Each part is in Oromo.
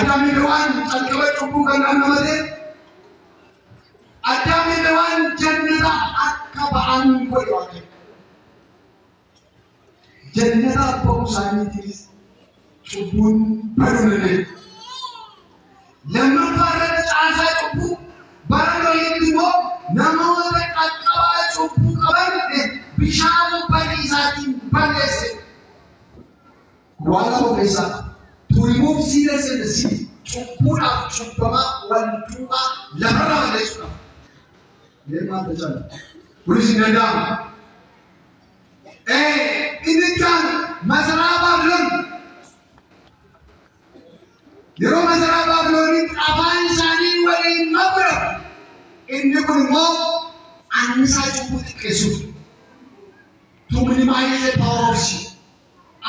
Adami Dewan calqaba cubbuu kan namate Adami Dewan jannata akka ba'an godhe Waaqayyo. Jannata abbaa isaaniitiif cubbuun banuudhaan lammaffaa irratti caasaa cubbuu bara Nohitti immoo namoota qaqqabaa cubbuu qaban bishaan badiisaatiin balleesse. Waan lafa keessaa to remove serious in the city cubbuudhaaf cubbamaa wantuumaa lafarraa balleessuudhaaf. Mee maal tajaajila? Kunis hin danda'amu. Inni kan masaraa Baabiloon yeroo masaraa Baabiloonitti afaan isaanii waliin maqura inni kun immoo annisaa cubbuu xiqqeessuuf to minimize the power of sin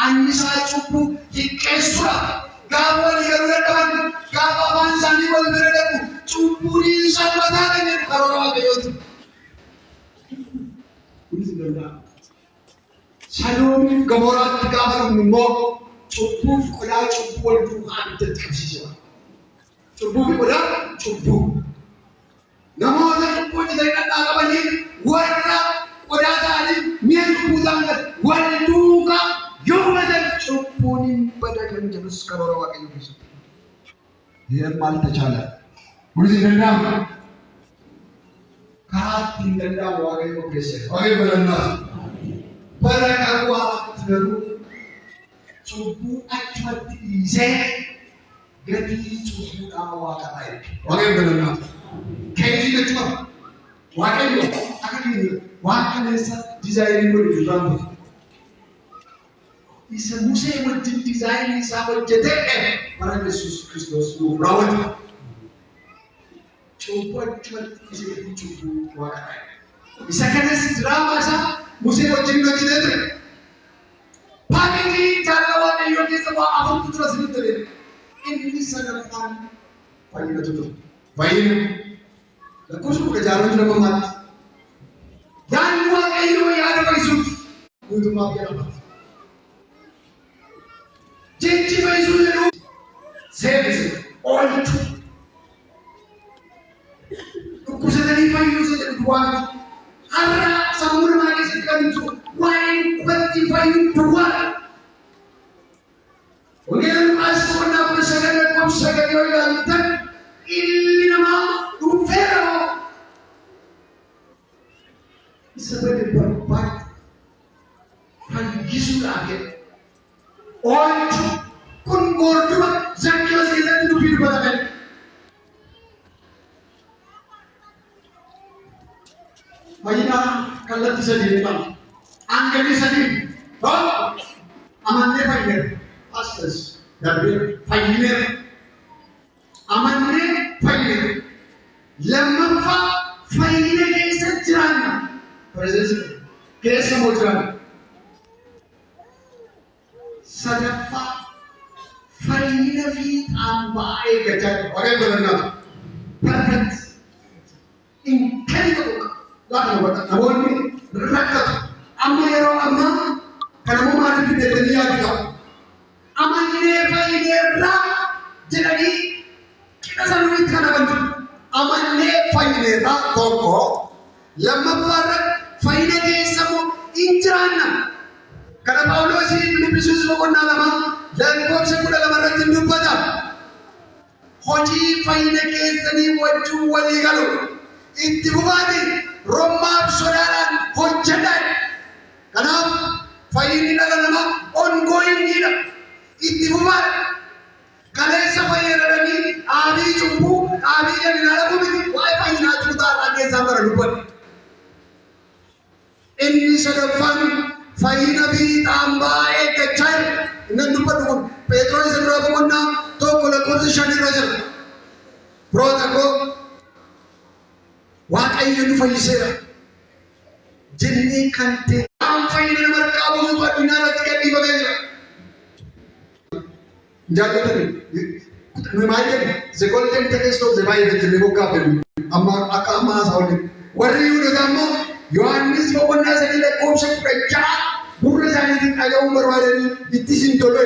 annisaa cubbuu xiqqeessuudhaaf gaafa walii galuu dadhaban gaafa afaan isaanii wal bira darbu cubbuun salphataa kan jedhu karoora Waaqayyooti. Kunis hin danda'amu. Saloom Gamoraatti gaafa dhufnu immoo cubbuuf qodaa cubbuu wal duukaa itti qabsiisudha. Cubbuu fi qodaa cubbuu. Namoota cubbuu itti dhadhaa qabanii warra qodaa ta'anii mi'a cubbuu ta'an wal duukaa yoo badan cubbuun hin badan jedhus karoora Waaqayyoo keessatti. Yeen maal tajaajila? Kunis hin danda'amu. Karaa ittiin danda'amu Waaqayyoo keessatti. Waaqayyoo bal'annaa. Baraka kuat dulu, cubu acmat diise, gadi cubu awal katai. Wakai benar. Kaji kecuma, wakai lo, akan ini, wakai nesa desain itu dibangun. Isa Musa yang desain sama JTM, para Yesus Kristus rawat. Cubu acmat diise cubu wakai. Isa kena si drama sa. Musa wajib lagi deh. Pagi ini jalawan yang kita bawa apa tu terus itu deh. Ini sangat fun. Pagi itu tu. Pagi ini. Lalu sudah jalan sudah pemat. Dan dua kayu yang ada baju. Untuk apa apa? Janji baju itu. Service all itu. Kusa tadi baju itu dua. Arah samur magi sekian itu, wine 25 to 1. Kemudian asal nak bersegan dengan segan yang lantan, ini nama Ufero. Sebagai berbat, lagi sudah ke. Orang kun gordu, zakir sekian itu biru badan. Mayina kalau bisa dilepas, angkat bisa di, oh, amannya fire, pastas, dan fire, amannya fire, lemah fire kesan jalan, presiden, kesan jalan, sadafa fire fit ambai kejar, orang berenang, perfect, incredible. Lalu namun rakyat amma yero amma kanamu mati di dunia juga amma ini ra jadi kita selalu ikan bantu amma ini ra toko lama barat faida ke samu injana karena Paulus ini bisu semua nama dan kau semua dalam arti lupa dah hoji faida ke seni wajib wali galu itu bukan Roma saudara hujatan. Kenapa? Faili dalam nama ongoing kita. Itu bukan. Kalau siapa yang ada ni, abi jumpu, abi yang dalam bumi, wifi nak juta lagi sampai lupa. Ini sedang faili nabi tambah kecil. Dengan lupa tu, Petrus yang berapa mana, tu kalau kau shani raja. Bro tako. Wakai yang faisera, jenis kante. Ampai ini mereka kamu buat binara tiga di bawah. Jaga tadi. Memangnya sekolah yang terkait dengan sebaik itu dibuka pun. Amma akama sahaja. Wari udah kamu, Yohanes bawa nasi di lekor sekerja, gurra isaaniitiin dhaga'uu barbaadanii itti isin tolle.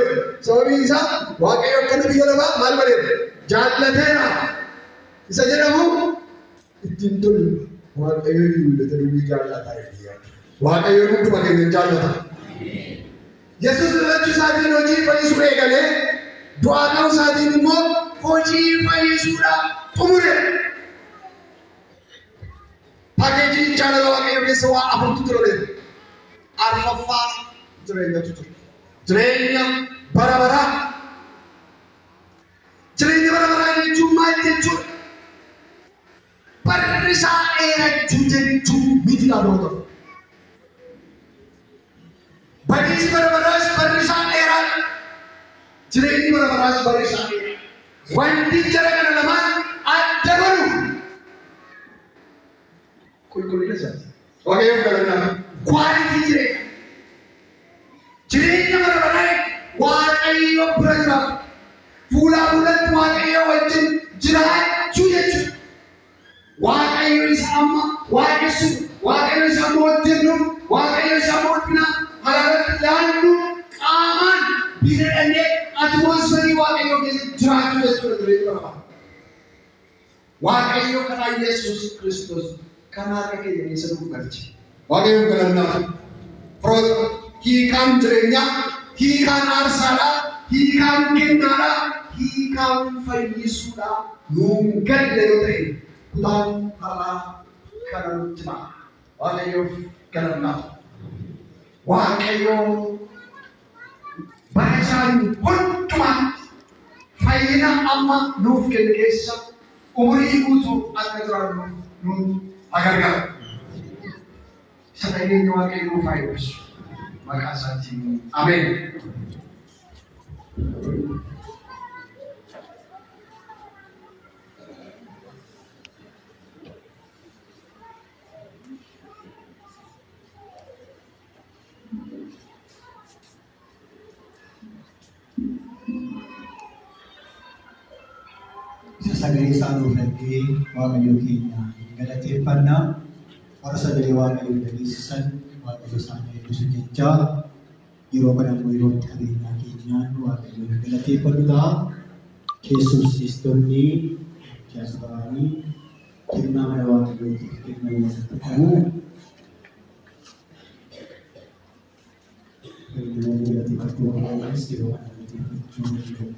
Sababiin isaa Waaqayyo akkana biyya lafaa maal godhe jaallateera isa jedhamu ittiin tolle. Waaqayyo mul'ata durii jaallataa jedhee Waaqayyo hunduma keenya jaallata. Yesuus irratti isaatiin hojii fayyisuu eegalee du'aa ka'uu isaatiin immoo hojii fayyisuudhaaf xumure. Pakeejii jaalala Waaqayyo keessa waa afurtu ture. Arfaffaa jireenyatu ture. Jireenya bara baraa. Jireenya bara baraa jechuun maal jechuudha? Barri isaa dheerachuu jechuun miti dhaabota. Badiisi bara baraas barri isaa dheeraa. Jireenyi bara baraas barri isaa dheeraa. Wanti jara kana lamaan adda godhu qulqullina isaati. Waaqayyoon galanaa kwaalitii jireenya. Jireenya bara baraa Waaqayyo bira jira. Fuulaa fuulatti Waaqayyo wajjin jiraachuu jechuudha. Waaqayyo isa amma waaqessu, Waaqayyo isa amma hojjennu, Waaqayyo isa amma ulfinaa haalatti laannu qaamaan bira dhannee atmosferii Waaqayyo keessatti jiraachuu jechuudha jireenya bara baraa. Waaqayyo karaa Yesuus Kiristoos kanaa akka keenya keessa nuuf galche. Waaqayyoon galanaa firoota hiikaan jireenyaa, hiikaan aarsaadhaa, hiikaan kennaadhaa, hiikaan fayyisuudhaa nuun galle yoo ta'e kutaan karaa kana nutti ta'a. Waaqayyoof galanaa. Waaqayyoo bara isaan hundumaa fayyina amma nuuf kenne keessa umurii guutuu akka jiraannu nuun agargaara. Sagaleen Waaqayyoo fayyadu. Maqaa isaatiin ameen. Sagalee isaa nuuf kennee Waaqayyo keenya galateeffannaa. Warra sagalee Waaqayyoo dhageessisan Waaqayyo isaanii eebbisu jechaa yeroo kana immoo yeroo itti qabeenyaa keenyaan Waaqayyo galateeffannu ta'a. Keessumsiistonni jaas ba'anii kennaa mana Waaqayyootiif kennuu walitti qabu. Namoonni galateeffachuu barbaadan yeroo kana galateeffachuu danda'u.